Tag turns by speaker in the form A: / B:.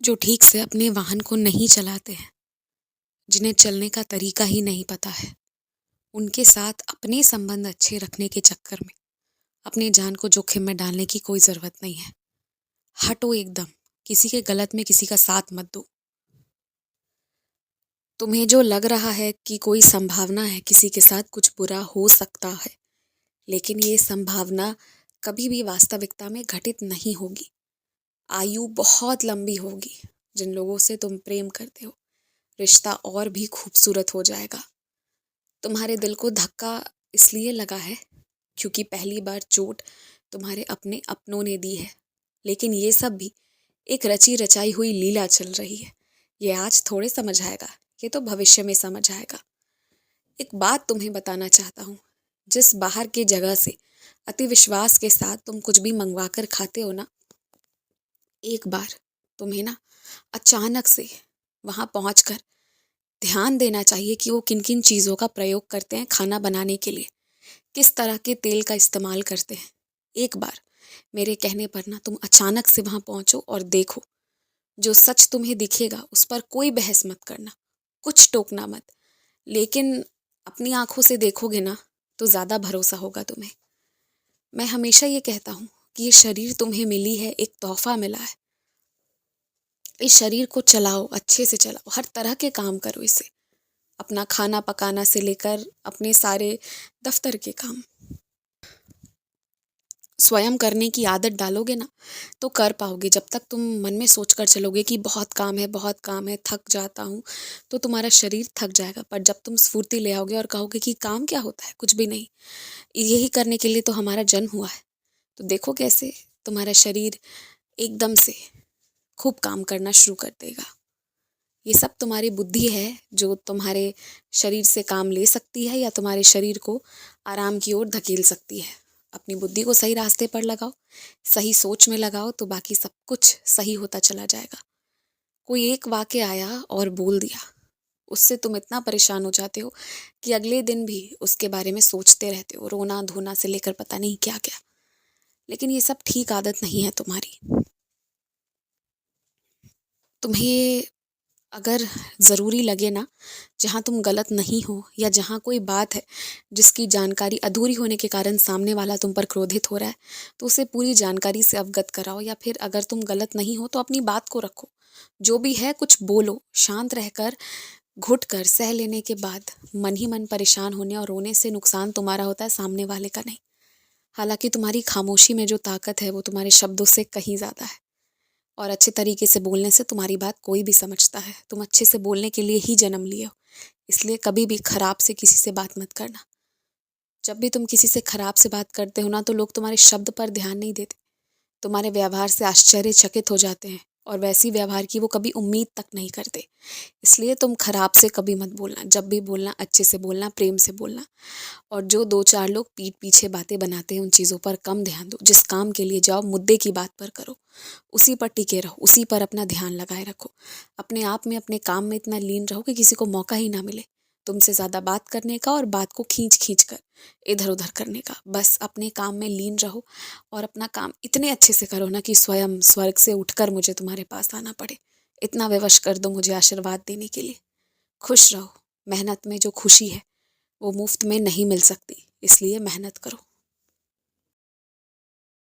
A: जो ठीक से अपने वाहन को नहीं चलाते हैं, जिन्हें चलने का तरीका ही नहीं पता है, उनके साथ अपने संबंध अच्छे रखने के चक्कर में अपनी जान को जोखिम में डालने की कोई ज़रूरत नहीं है। हटो एकदम, किसी के गलत में किसी का साथ मत दो। तुम्हें जो लग रहा है कि कोई संभावना है किसी के साथ कुछ बुरा हो सकता है, लेकिन ये संभावना कभी भी वास्तविकता में घटित नहीं होगी। आयु बहुत लंबी होगी। जिन लोगों से तुम प्रेम करते हो, रिश्ता और भी खूबसूरत हो जाएगा। तुम्हारे दिल को धक्का इसलिए लगा है क्योंकि पहली बार चोट तुम्हारे अपने अपनों ने दी है, लेकिन ये सब भी एक रची रचाई हुई लीला चल रही है। ये आज थोड़े समझ आएगा, ये तो भविष्य में समझ आएगा। एक बात तुम्हें बताना चाहता हूँ, जिस बाहर की जगह से अति विश्वास के साथ तुम कुछ भी मंगवा कर खाते हो ना, एक बार तुम्हें ना अचानक से वहां पहुंचकर ध्यान देना चाहिए कि वो किन किन चीज़ों का प्रयोग करते हैं खाना बनाने के लिए, किस तरह के तेल का इस्तेमाल करते हैं। एक बार मेरे कहने पर ना तुम अचानक से वहां पहुंचो और देखो। जो सच तुम्हें दिखेगा उस पर कोई बहस मत करना, कुछ टोकना मत, लेकिन अपनी आंखों से देखोगे ना तो ज़्यादा भरोसा होगा तुम्हें। मैं हमेशा ये कहता हूँ कि ये शरीर तुम्हें मिली है, एक तोहफा मिला है। इस शरीर को चलाओ, अच्छे से चलाओ, हर तरह के काम करो इससे। अपना खाना पकाना से लेकर अपने सारे दफ्तर के काम स्वयं करने की आदत डालोगे ना तो कर पाओगे। जब तक तुम मन में सोचकर चलोगे कि बहुत काम है, बहुत काम है, थक जाता हूँ, तो तुम्हारा शरीर थक जाएगा। पर जब तुम स्फूर्ति ले आओगे और कहोगे कि काम क्या होता है, कुछ भी नहीं, यही करने के लिए तो हमारा जन्म हुआ है, तो देखो कैसे तुम्हारा शरीर एकदम से खूब काम करना शुरू कर देगा। ये सब तुम्हारी बुद्धि है जो तुम्हारे शरीर से काम ले सकती है या तुम्हारे शरीर को आराम की ओर धकेल सकती है। अपनी बुद्धि को सही रास्ते पर लगाओ, सही सोच में लगाओ, तो बाकी सब कुछ सही होता चला जाएगा। कोई एक वाक्य आया और बोल दिया, उससे तुम इतना परेशान हो जाते हो कि अगले दिन भी उसके बारे में सोचते रहते हो, रोना धोना से लेकर पता नहीं क्या क्या। लेकिन ये सब ठीक आदत नहीं है तुम्हारी। तुम्हें अगर ज़रूरी लगे ना, जहाँ तुम गलत नहीं हो या जहाँ कोई बात है जिसकी जानकारी अधूरी होने के कारण सामने वाला तुम पर क्रोधित हो रहा है, तो उसे पूरी जानकारी से अवगत कराओ। या फिर अगर तुम गलत नहीं हो तो अपनी बात को रखो, जो भी है कुछ बोलो, शांत रहकर घुट कर सह लेने के बाद मन ही मन परेशान होने और रोने से नुकसान तुम्हारा होता है, सामने वाले का नहीं। हालांकि तुम्हारी खामोशी में जो ताकत है वो तुम्हारे शब्दों से कहीं ज़्यादा है। और अच्छे तरीके से बोलने से तुम्हारी बात कोई भी समझता है। तुम अच्छे से बोलने के लिए ही जन्म लिए हो, इसलिए कभी भी खराब से किसी से बात मत करना। जब भी तुम किसी से खराब से बात करते हो ना, तो लोग तुम्हारे शब्द पर ध्यान नहीं देते, तुम्हारे व्यवहार से आश्चर्यचकित हो जाते हैं और वैसी व्यवहार की वो कभी उम्मीद तक नहीं करते। इसलिए तुम खराब से कभी मत बोलना। जब भी बोलना अच्छे से बोलना, प्रेम से बोलना। और जो दो चार लोग पीठ पीछे बातें बनाते हैं, उन चीज़ों पर कम ध्यान दो। जिस काम के लिए जाओ, मुद्दे की बात पर करो, उसी पर टिके रहो, उसी पर अपना ध्यान लगाए रखो। अपने आप में, अपने काम में इतना लीन रहो कि किसी को मौका ही ना मिले तुमसे ज़्यादा बात करने का और बात को खींच खींच कर इधर उधर करने का। बस अपने काम में लीन रहो और अपना काम इतने अच्छे से करो ना कि स्वयं स्वर्ग से उठकर मुझे तुम्हारे पास आना पड़े। इतना विवश कर दो मुझे आशीर्वाद देने के लिए। खुश रहो। मेहनत में जो खुशी है वो मुफ्त में नहीं मिल सकती, इसलिए मेहनत करो।